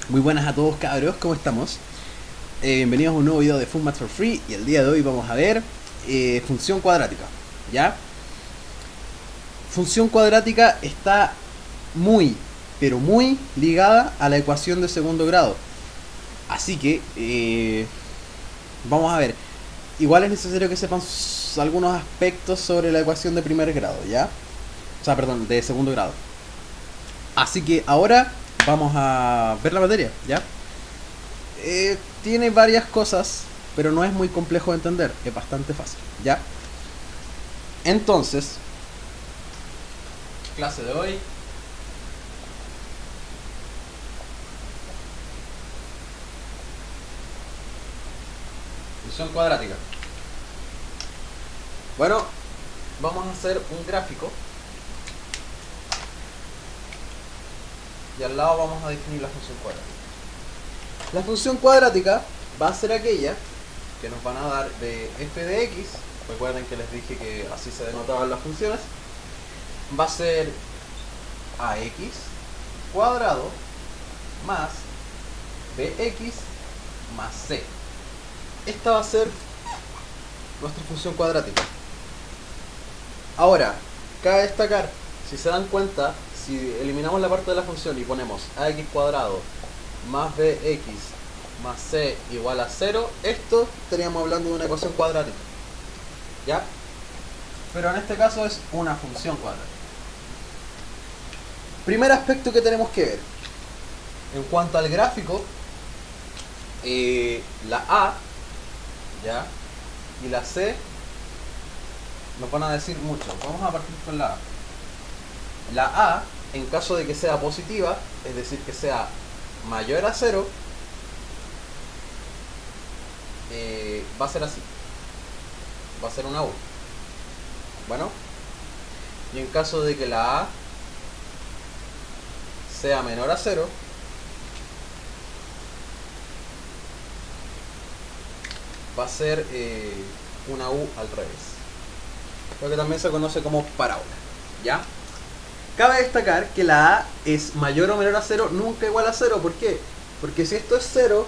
Muy buenas a todos cabros, ¿cómo estamos? Bienvenidos a un nuevo video de Fun Math for Free. Y el día de hoy vamos a ver función cuadrática, ¿ya? Función cuadrática está muy, pero muy ligada a la ecuación de segundo grado. Así que, vamos a ver. Igual es necesario que sepan algunos aspectos sobre la ecuación de primer grado, ¿ya? O sea, perdón, de segundo grado. Así que ahora vamos a ver la materia, ¿ya? Tiene varias cosas, pero no es muy complejo de entender, es bastante fácil, ¿ya? Entonces, clase de hoy. Función cuadrática. Bueno, vamos a hacer un gráfico. Y al lado vamos a definir la función cuadrática. La función cuadrática va a ser aquella que nos van a dar de f de x. Recuerden que les dije que así se denotaban las funciones. Va a ser ax cuadrado más bx más c. Esta va a ser nuestra función cuadrática. Ahora, cabe destacar, si se dan cuenta, si eliminamos la parte de la función y ponemos ax cuadrado más bx más c igual a 0, esto estaríamos hablando de una ecuación cuadrática, ¿ya? Pero en este caso es una función cuadrática. Primer aspecto que tenemos que ver. En cuanto al gráfico, la a, ¿ya? Y la c nos van a decir mucho. Vamos a partir con la a. La a, en caso de que sea positiva, es decir, que sea mayor a 0, va a ser así. Va a ser una u. Bueno. Y en caso de que la a sea menor a 0, va a ser una u al revés. Lo que también se conoce como parábola, ¿ya? Cabe destacar que la a es mayor o menor a 0, nunca igual a 0. ¿Por qué? Porque si esto es 0,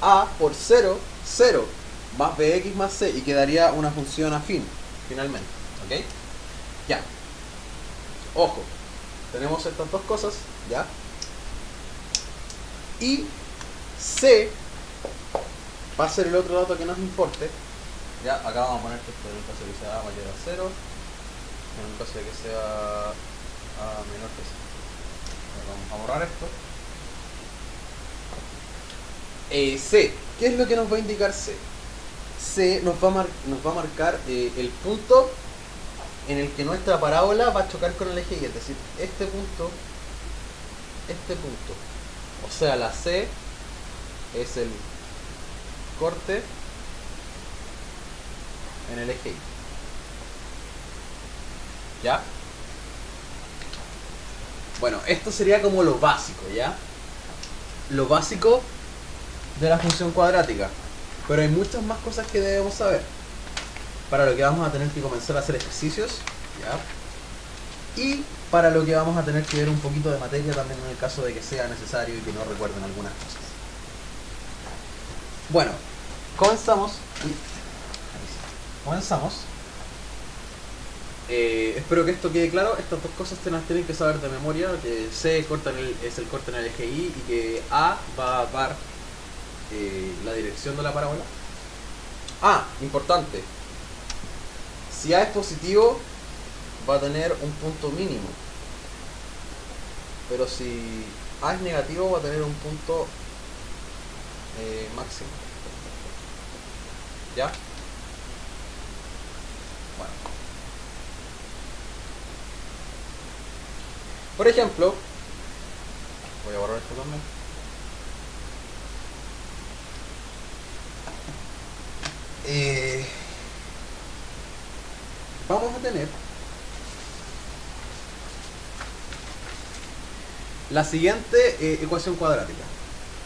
a por 0, 0, más bx más c, y quedaría una función afín, finalmente. ¿Ok? Ya. Ojo, tenemos estas dos cosas, ¿ya? Y c va a ser el otro dato que nos importe. Ya, acá vamos a poner que esto en el caso de que sea a mayor a 0, en el caso de que sea a menor que 0. Vamos a borrar esto. C, ¿qué es lo que nos va a indicar C? C nos va a marcar el punto en el que nuestra parábola va a chocar con el eje Y, es decir, este punto. O sea, la C es el corte en el eje Y. ¿Ya? Bueno, esto sería como lo básico, ¿ya? Lo básico de la función cuadrática. Pero hay muchas más cosas que debemos saber. Para lo que vamos a tener que comenzar a hacer ejercicios, ¿ya? Y para lo que vamos a tener que ver un poquito de materia también en el caso de que sea necesario y que no recuerden algunas cosas. Bueno, comenzamos. Espero que esto quede claro. Estas dos cosas te las tienen que saber de memoria. Que C es el corte en el eje Y y que A va a dar la dirección de la parábola. Importante. Si A es positivo, va a tener un punto mínimo. Pero si A es negativo, va a tener un punto máximo. ¿Ya? Bueno. Por ejemplo, voy a borrar esto también. Vamos a tener la siguiente ecuación cuadrática,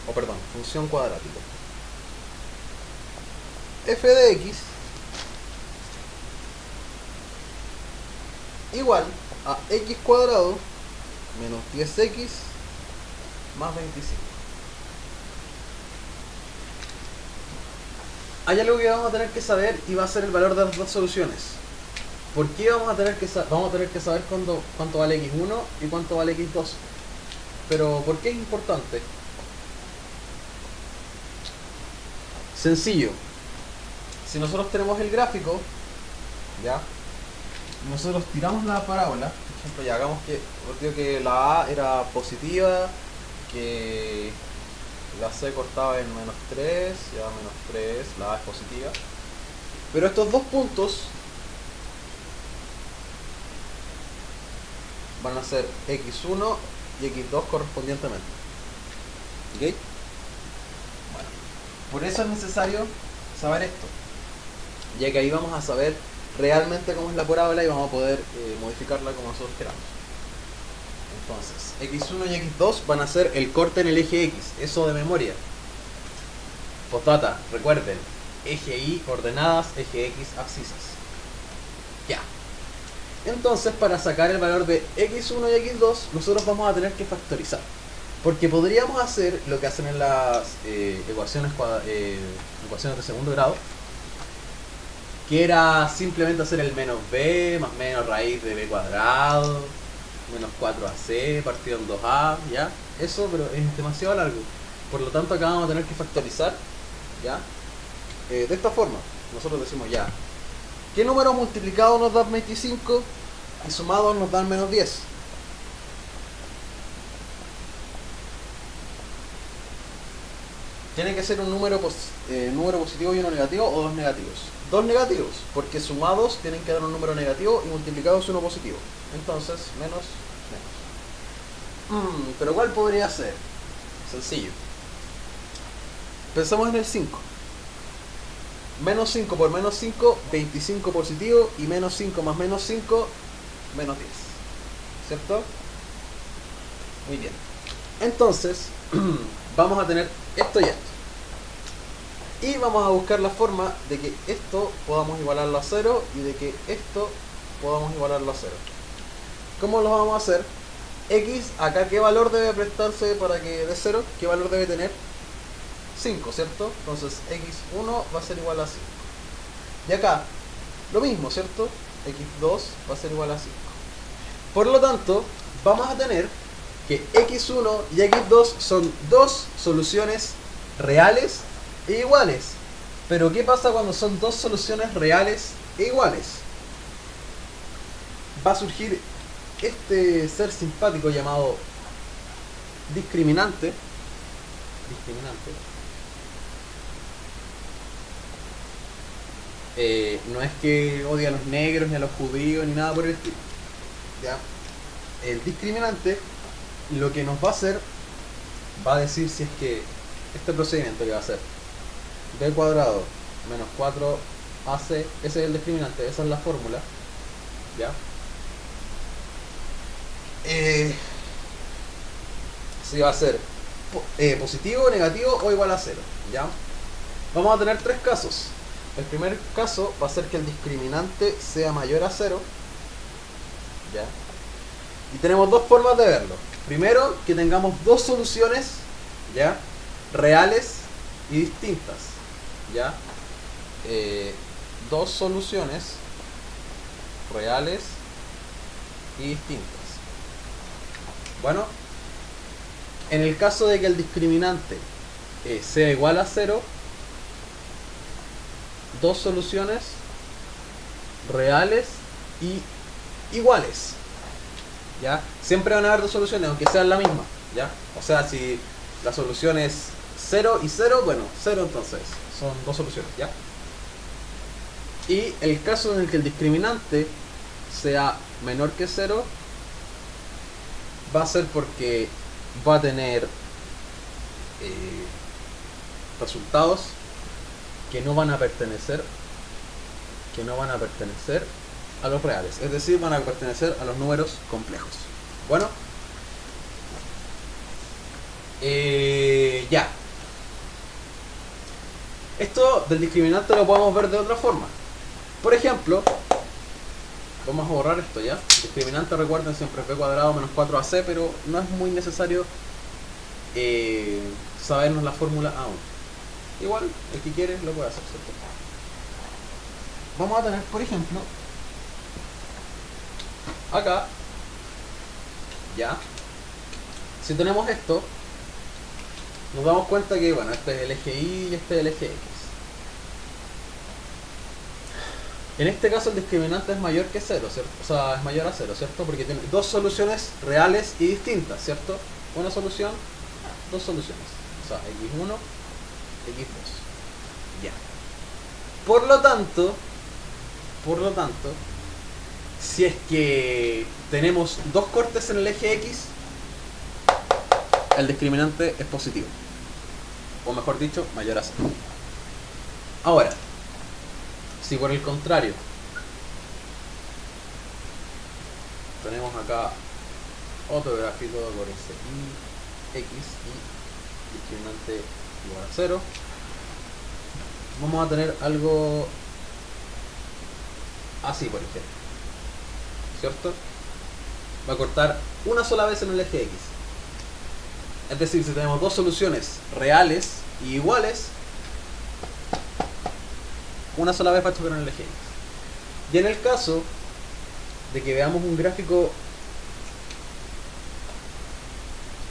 o perdón, función cuadrática. F de x igual a x cuadrado menos 10x más 25. Hay algo que vamos a tener que saber y va a ser el valor de las dos soluciones. ¿Por qué vamos a tener que saber cuánto vale x1 y cuánto vale x2? Pero ¿por qué es importante? Sencillo. Si nosotros tenemos el gráfico, ya, nosotros tiramos la parábola, por ejemplo, ya hagamos que, os digo que la A era positiva, que la C cortaba en menos 3, ya menos 3, la A es positiva. Pero estos dos puntos van a ser x1 y x2 correspondientemente. ¿Ok? Bueno, por eso es necesario saber esto, ya que ahí vamos a saber realmente cómo es la parábola y vamos a poder modificarla como nosotros queramos. Entonces, x1 y x2 van a ser el corte en el eje x, eso de memoria. Postdata, recuerden, eje y ordenadas, eje x abscisas. Ya. Entonces, para sacar el valor de x1 y x2, nosotros vamos a tener que factorizar. Porque podríamos hacer lo que hacen en las ecuaciones de segundo grado, que era simplemente hacer el menos b más menos raíz de b cuadrado menos 4ac partido en 2a, ¿ya? Eso, pero es demasiado largo. Por lo tanto, acá vamos a tener que factorizar, ¿ya? De esta forma, nosotros decimos ya, ¿qué número multiplicado nos da 25 y sumado nos dan menos 10? Tiene que ser un número positivo y uno negativo o dos negativos. Dos negativos, porque sumados tienen que dar un número negativo y multiplicados uno positivo. Entonces, menos. Pero ¿cuál podría ser? Sencillo. Pensamos en el 5. Menos 5 por menos 5, 25 positivo, y menos 5 más menos 5, menos 10. ¿Cierto? Muy bien. Entonces, vamos a tener esto y esto. Y vamos a buscar la forma de que esto podamos igualarlo a 0 y de que esto podamos igualarlo a 0. ¿Cómo lo vamos a hacer? X, acá, ¿qué valor debe prestarse para que dé 0? ¿Qué valor debe tener? 5, ¿cierto? Entonces x1 va a ser igual a 5. Y acá, lo mismo, ¿cierto? x2 va a ser igual a 5. Por lo tanto, vamos a tener que x1 y x2 son dos soluciones reales e iguales. Pero ¿qué pasa cuando son dos soluciones reales e iguales? Va a surgir este ser simpático llamado discriminante. No es que odie a los negros ni a los judíos ni nada por el estilo, ¿ya? El discriminante lo que nos va a hacer, va a decir si es que este procedimiento que va a ser b cuadrado menos 4ac, ese es el discriminante, esa es la fórmula, ¿ya? Si va a ser positivo, negativo o igual a 0, ¿ya? Vamos a tener tres casos. El primer caso va a ser que el discriminante sea mayor a 0, ¿ya? Y tenemos dos formas de verlo. Primero, que tengamos dos soluciones, ¿ya? Reales y distintas, ¿ya? Dos soluciones reales y distintas. Bueno, en el caso de que el discriminante sea igual a 0, dos soluciones reales y iguales, ¿ya? Siempre van a haber dos soluciones, aunque sean la misma, ¿ya? O sea, si la solución es 0 y 0, bueno, 0 entonces, son dos soluciones, ¿ya? Y el caso en el que el discriminante sea menor que 0, va a ser porque va a tener resultados que no van a pertenecer a los reales, es decir, van a pertenecer a los números complejos. Bueno, ya. Esto del discriminante lo podemos ver de otra forma. Por ejemplo, vamos a borrar esto ya. Discriminante, recuerden, siempre es b cuadrado menos 4ac, pero no es muy necesario sabernos la fórmula aún. Igual, el que quiere lo puede hacer, ¿cierto? Vamos a tener, por ejemplo, acá, ya, si tenemos esto, nos damos cuenta que, bueno, este es el eje Y y este es el eje X. En este caso el discriminante es mayor que 0, ¿cierto? O sea, es mayor a 0, ¿cierto? Porque tiene dos soluciones reales y distintas, ¿cierto? Una solución, dos soluciones. O sea, x1, x2. Ya. Por lo tanto, si es que tenemos dos cortes en el eje X, el discriminante es positivo. O mejor dicho, mayor a 0. Ahora, si por el contrario tenemos acá otro gráfico por ese y x y discriminante igual a 0, vamos a tener algo así, por ejemplo, ¿cierto? Va a cortar una sola vez en el eje X. Es decir, si tenemos dos soluciones reales y iguales, una sola vez va a chocar en el eje X. Y en el caso de que veamos un gráfico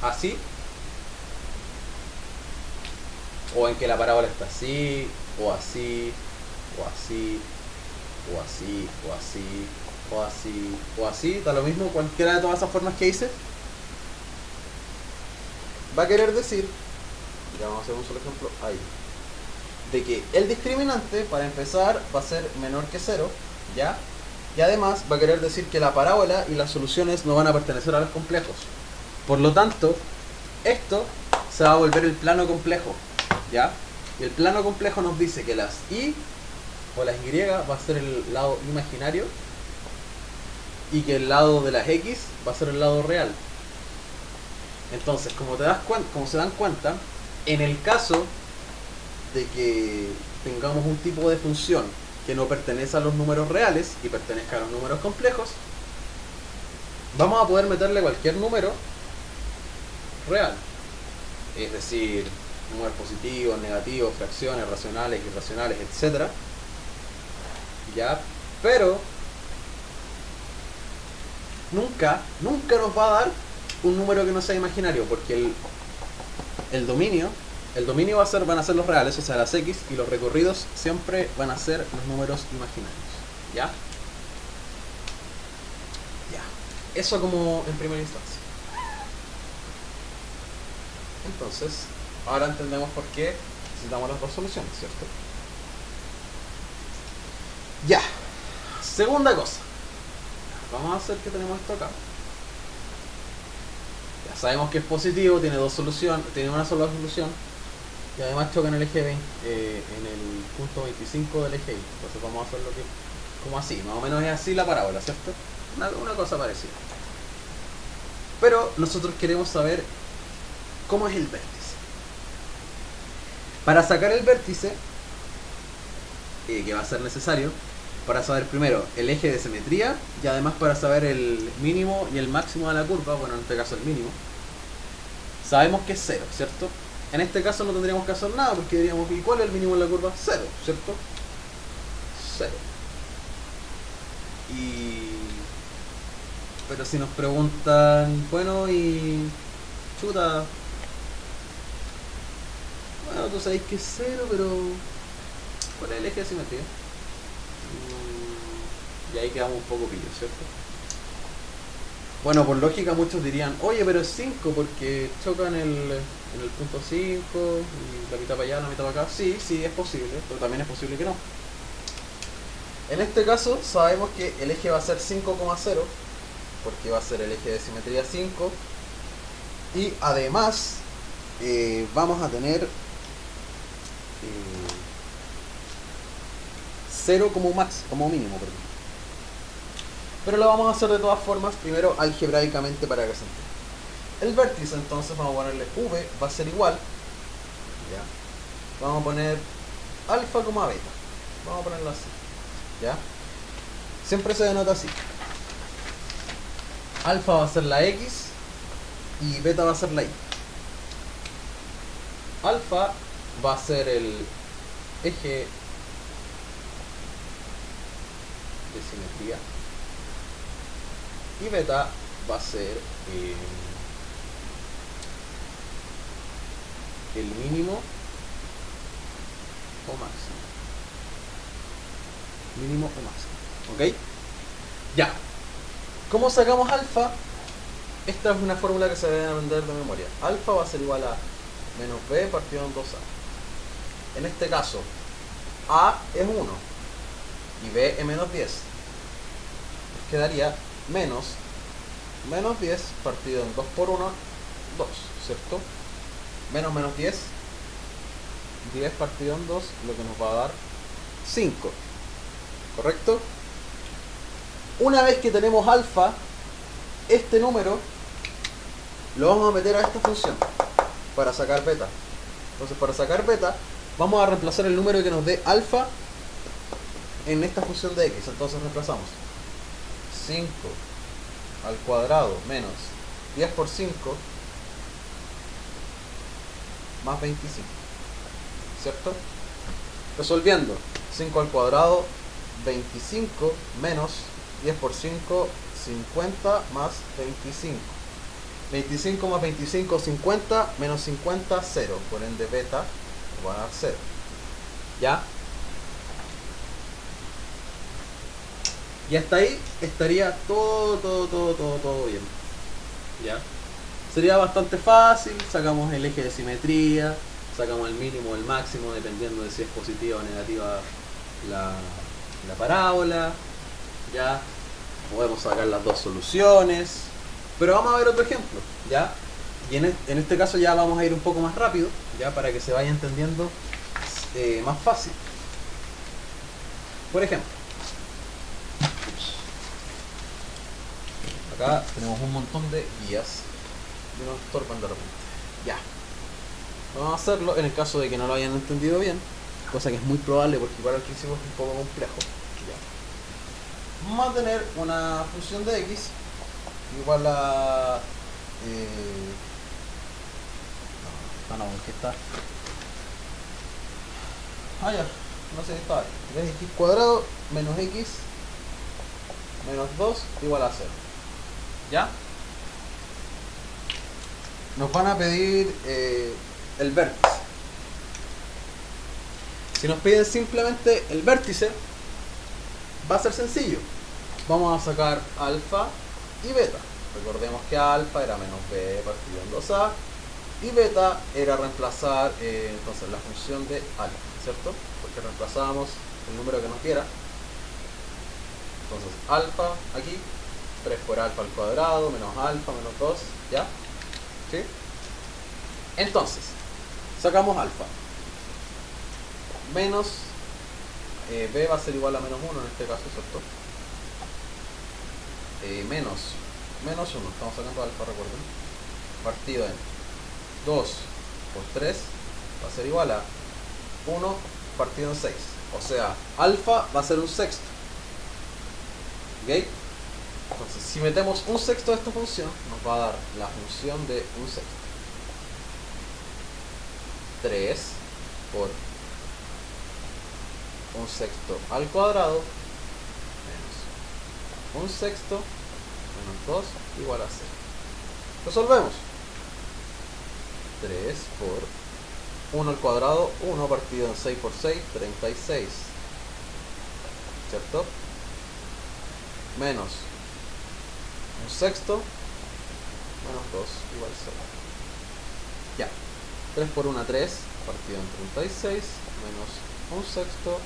así, o en que la parábola está así, o así, o así, o así, o así, o así, o así, da lo mismo cualquiera de todas esas formas que hice, va a querer decir, ya vamos a hacer un solo ejemplo ahí, de que el discriminante, para empezar, va a ser menor que 0, ¿ya? Y además va a querer decir que la parábola y las soluciones no van a pertenecer a los complejos. Por lo tanto, esto se va a volver el plano complejo, ¿ya? Y el plano complejo nos dice que las y o las y va a ser el lado imaginario y que el lado de las x va a ser el lado real. Entonces, como se dan cuenta, en el caso de que tengamos un tipo de función que no pertenece a los números reales y pertenezca a los números complejos, vamos a poder meterle cualquier número real, es decir, números positivos, negativos, fracciones, racionales, irracionales, etc. Ya, pero nunca nos va a dar un número que no sea imaginario, porque el dominio van a ser los reales, o sea, las x, y los recorridos siempre van a ser los números imaginarios. ¿Ya? Ya. Eso como en primera instancia. Entonces, ahora entendemos por qué necesitamos las dos soluciones, ¿cierto? Ya. Segunda cosa. Vamos a hacer que tenemos esto acá. Ya sabemos que es positivo, tiene dos soluciones, tiene una sola solución. Y además choca en el eje 20, en el punto 25 del eje Y. Entonces vamos a hacerlo como así, más o menos es así la parábola, ¿cierto? Una cosa parecida. Pero nosotros queremos saber cómo es el vértice. Para sacar el vértice, que va a ser necesario, para saber primero el eje de simetría y además para saber el mínimo y el máximo de la curva, bueno, en este caso el mínimo, sabemos que es 0, ¿cierto? En este caso no tendríamos que hacer nada porque diríamos, ¿y cuál es el mínimo de la curva? 0, ¿cierto? 0. Pero si nos preguntan, bueno, y chuta, bueno, tú sabéis que es 0, pero ¿cuál es el eje de simetría? Y ahí quedamos un poco pillos, ¿cierto? Bueno, por lógica muchos dirían, oye, pero es 5 porque chocan en el punto 5, y la mitad para allá, la mitad para acá. Sí, es posible, pero también es posible que no. En este caso sabemos que el eje va a ser 5,0 porque va a ser el eje de simetría 5 y además vamos a tener 0 como mínimo, perdón. Pero lo vamos a hacer de todas formas, primero algebraicamente para que se entienda. El vértice, entonces, vamos a ponerle v, va a ser igual. ¿Ya? Vamos a poner alfa, beta. Vamos a ponerlo así. ¿Ya? Siempre se denota así. Alfa va a ser la x y beta va a ser la y. alfa va a ser el eje de simetría y beta va a ser el mínimo o máximo. Mínimo o máximo. ¿Ok? Ya. ¿Cómo sacamos alfa? Esta es una fórmula que se debe aprender de memoria. Alfa va a ser igual a menos b partido en 2a. En este caso, a es 1 y b es menos 10. Quedaría menos 10 partido en 2 por 1, 2, ¿cierto? Menos 10 partido en 2, lo que nos va a dar 5, ¿correcto? Una vez que tenemos alfa, este número lo vamos a meter a esta función para sacar beta. Entonces, para sacar beta, vamos a reemplazar el número que nos dé alfa en esta función de x. Entonces reemplazamos 5 al cuadrado menos 10 por 5 más 25, ¿cierto? Resolviendo, 5 al cuadrado 25 menos 10 por 5, 50 más 25. 25 más 25, 50, menos 50, 0. Por ende, beta va a dar 0. ¿Ya? Y hasta ahí estaría todo bien. ¿Ya? Sería bastante fácil. Sacamos el eje de simetría, sacamos el mínimo o el máximo, dependiendo de si es positiva o negativa la parábola. ¿Ya? Podemos sacar las dos soluciones. Pero vamos a ver otro ejemplo, ¿ya? Y en este caso ya vamos a ir un poco más rápido, ¿ya? Para que se vaya entendiendo más fácil. Por ejemplo, acá tenemos un montón de guías y nos estorban de repente. Ya. Vamos a hacerlo en el caso de que no lo hayan entendido bien, cosa que es muy probable porque igual al principio es un poco complejo. Ya. Vamos a tener una función de x igual a ¿qué está? Ya, no sé qué está. 3x cuadrado menos x menos 2 igual a 0. ¿Ya? Nos van a pedir el vértice. Si nos piden simplemente el vértice, va a ser sencillo. Vamos a sacar alfa y beta. Recordemos que alfa era menos b partido en 2a y beta era reemplazar entonces la función de alfa, ¿cierto? Porque reemplazábamos el número que nos diera. Entonces alfa aquí, 3 por alfa al cuadrado, menos alfa, menos 2, ¿ya? ¿Sí? Entonces, sacamos alfa. Menos b va a ser igual a menos 1 en este caso, ¿cierto? Menos 1, estamos sacando alfa, recuerden, partido en 2 por 3 va a ser igual a 1 partido en 6, o sea, alfa va a ser un sexto. ¿Ok? Entonces, si metemos un sexto de esta función, nos va a dar la función de un sexto. 3 por un sexto al cuadrado menos un sexto menos 2 igual a 0. Resolvemos. 3 por 1 al cuadrado, 1 partido en 6 por 6, 36. ¿Cierto? Menos un sexto menos 2 igual a 0. Ya. 3 por 1, 3 partido en 36 menos un sexto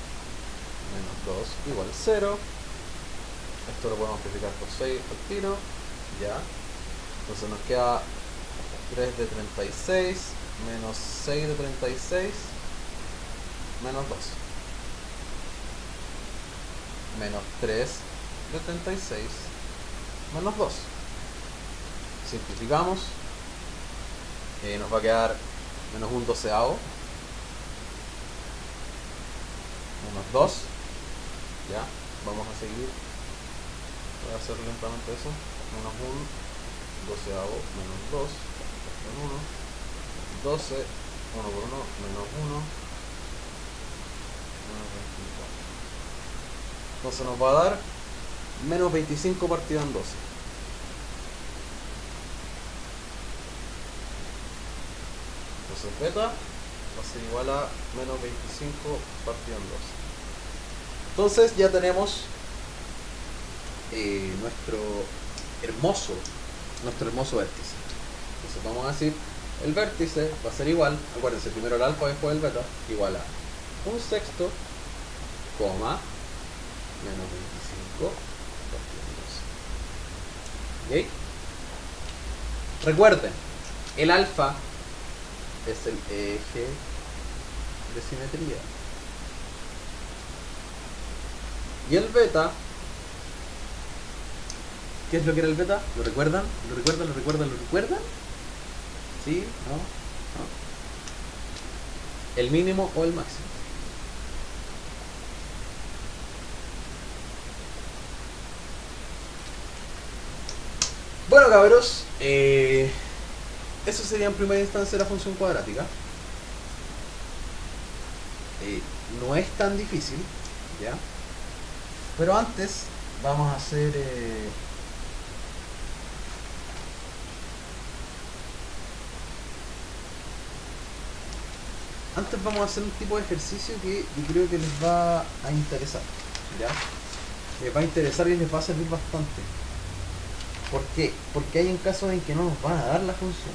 menos 2 igual a 0. Esto lo podemos multiplicar por 6 al tiro. Ya. Entonces nos queda 3 de 36 menos 6 de 36 menos 2. Menos 3 de 36 menos 2. Simplificamos. Nos va a quedar menos un doceavo. Menos 2. Ya. Vamos a seguir. Voy a hacer lentamente eso. Menos 1 doceavo menos 2 con 1 12 1 por 1, menos 1, menos 24. Entonces nos va a dar menos 25 partido en 12. Entonces beta va a ser igual a menos 25 partido en 12. Entonces ya tenemos nuestro hermoso vértice. Entonces vamos a decir, el vértice va a ser igual, acuérdense, primero el alfa, después el beta, igual a 1/6, coma, menos 25 partido en 12. ¿Ok? Recuerden, el alfa es el eje de simetría. Y el beta, ¿qué es lo que era el beta? ¿Lo recuerdan? ¿Lo recuerdan? ¿Lo recuerdan? ¿Lo recuerdan? ¿Sí? ¿No? ¿No? ¿El mínimo o el máximo? Bueno, cabros, eso sería en primera instancia la función cuadrática. No es tan difícil, ¿ya? Pero antes vamos a hacer un tipo de ejercicio que yo creo que les va a interesar, ¿ya? Les va a interesar y les va a servir bastante. ¿Por qué? Porque hay en casos en que no nos van a dar la función.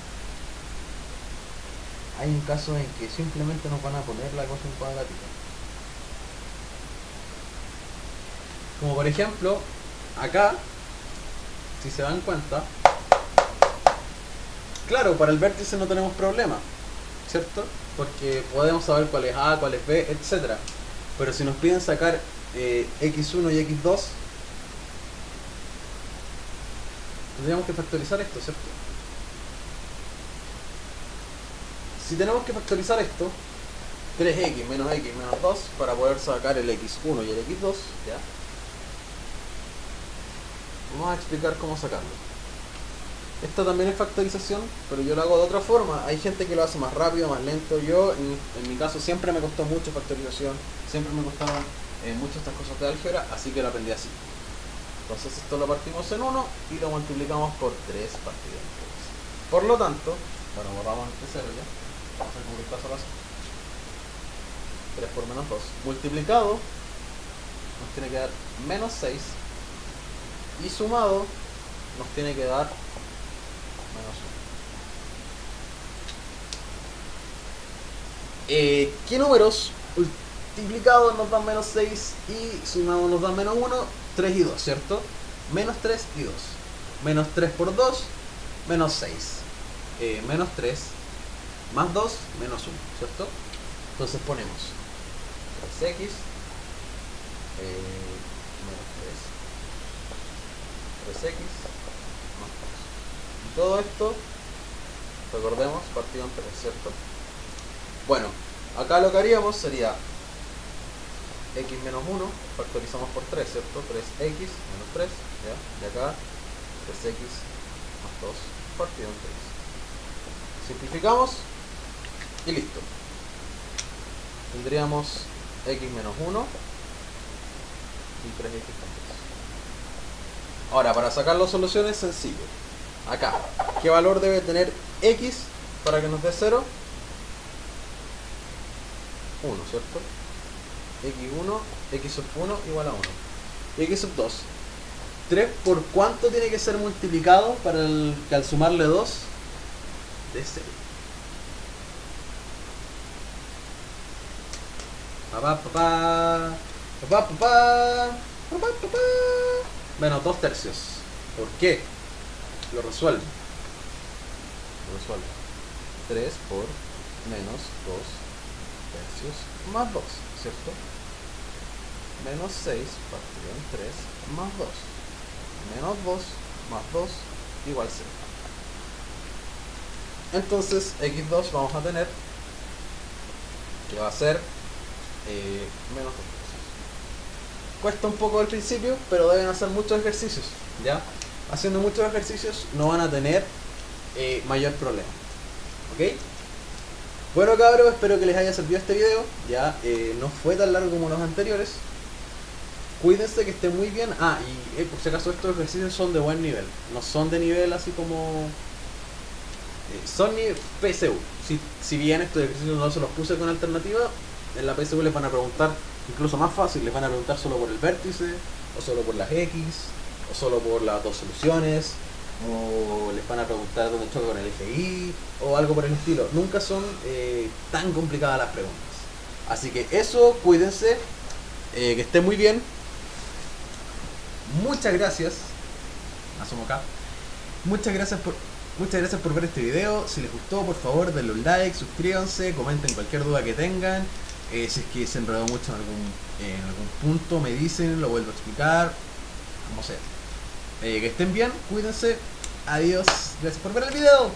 Hay en casos en que simplemente nos van a poner la cosa en cuadrática. Como por ejemplo, acá, si se dan cuenta, claro, para el vértice no tenemos problema, ¿cierto? Porque podemos saber cuál es A, cuál es B, etc. Pero si nos piden sacar x1 y x2, tendríamos que factorizar esto, ¿cierto? Si tenemos que factorizar esto, 3x menos 2, para poder sacar el x1 y el x2, ¿ya? Vamos a explicar cómo sacarlo. Esto también es factorización, pero yo lo hago de otra forma. Hay gente que lo hace más rápido, más lento. Yo, en mi caso, siempre me costó mucho factorización. Siempre me costaban mucho estas cosas de álgebra, así que lo aprendí así. Entonces esto lo partimos en 1 y lo multiplicamos por 3 partido en 3. Por lo tanto, bueno, borramos este 0 ya. Vamos a hacer como que paso a paso. 3 por menos 2. Multiplicado nos tiene que dar menos 6. Y sumado nos tiene que dar menos 1. ¿Qué números multiplicados nos dan menos 6 y sumados nos dan menos 1? 3 y 2, ¿cierto? Menos 3 y 2. Menos 3 por 2, menos 6. Menos 3 más 2, menos 1, ¿cierto? Entonces ponemos 3x menos 3x más 2. Y todo esto, recordemos, partido en 3, ¿cierto? Bueno, acá lo que haríamos sería x menos 1, factorizamos por 3, ¿cierto? 3x menos 3, ¿ya? Y acá 3x más 2 partido en 3. Simplificamos y listo. Tendríamos x menos 1 y 3x con 3. Ahora, para sacar las soluciones es sencillo. Acá, ¿qué valor debe tener x para que nos dé 0? 1, ¿cierto? x sub 1 igual a 1. Y x sub 2. 3 por cuánto tiene que ser multiplicado para que al sumarle 2 de 0. Menos 2 tercios. ¿Por qué? Lo resuelvo. 3 por menos 2 tercios más 2, ¿cierto? Menos 6 partido en 3 más 2. Menos 2 más 2 igual 0. Entonces x2 vamos a tener que va a ser menos 2 tercios. Cuesta un poco al principio, pero deben hacer muchos ejercicios, ¿ya? Haciendo muchos ejercicios no van a tener mayor problema, ¿ok? Bueno cabros, espero que les haya servido este video. Ya no fue tan largo como los anteriores. Cuídense, que esté muy bien. Ah, y por si acaso estos ejercicios son de buen nivel. No son de nivel así como... son ni PSU. Si bien estos ejercicios no se los puse con alternativa, en la PSU les van a preguntar, incluso más fácil, les van a preguntar solo por el vértice, o solo por las X, o solo por las dos soluciones, o les van a preguntar dónde choca con el eje Y, o algo por el estilo. Nunca son tan complicadas las preguntas. Así que eso, cuídense, que estén muy bien. Muchas gracias. Asomo acá. Muchas gracias por ver este video. Si les gustó, por favor denle un like, suscríbanse, comenten cualquier duda que tengan. Si es que se enredó mucho en algún punto, me dicen, lo vuelvo a explicar, como sea. Que estén bien, cuídense. Adiós. Gracias por ver el video.